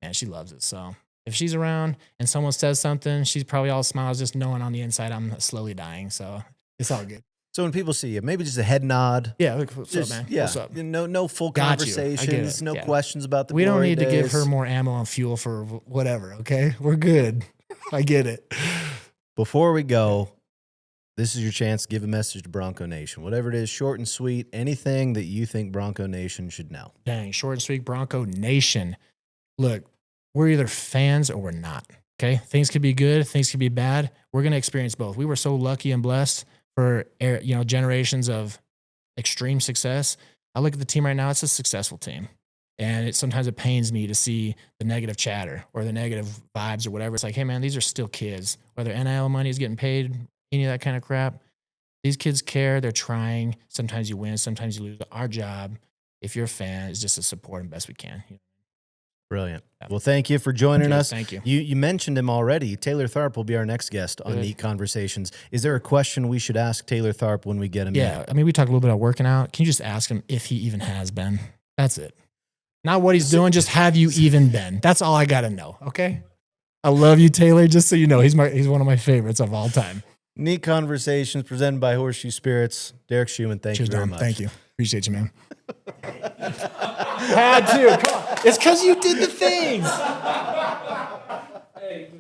man, she loves it. So if she's around and someone says something, she's probably all smiles, just knowing on the inside I'm slowly dying. So it's all good. So when people see you, maybe just a head nod. Yeah, what's up, man? Yeah, what's up? No full Got conversations, no yeah. questions about the We don't glory need to give days. her more ammo and fuel for whatever, okay? We're good. I get it. Before we go, this is your chance to give a message to Bronco Nation. Whatever it is, short and sweet, anything that you think Bronco Nation should know. Dang, short and sweet, Bronco Nation. Look, we're either fans or we're not, okay? Things could be good, things could be bad. We're going to experience both. We were so lucky and blessed for generations of extreme success. I look at the team right now, it's a successful team. And sometimes it pains me to see the negative chatter or the negative vibes or whatever. It's like, hey man, these are still kids. Whether NIL money is getting paid, any of that kind of crap, these kids care, they're trying. Sometimes you win, sometimes you lose. Our job, if you're a fan, is just to support them best we can. Brilliant. Well, thank you for joining us. Thank you. You mentioned him already. Taylor Tharp will be our next guest on Neat Conversations. Is there a question we should ask Taylor Tharp when we get him in? Yeah, I mean, we talked a little bit about working out. Can you just ask him if he even has been? That's it. Not what he's doing, just have you even been? That's all I got to know, okay? I love you, Taylor, just so you know. He's one of my favorites of all time. Neat Conversations presented by Horseshoe Spirits. Derek Schouman, thank you very much. Thank you. Appreciate you, man. Had to. Come on. It's because you did the things. Hey,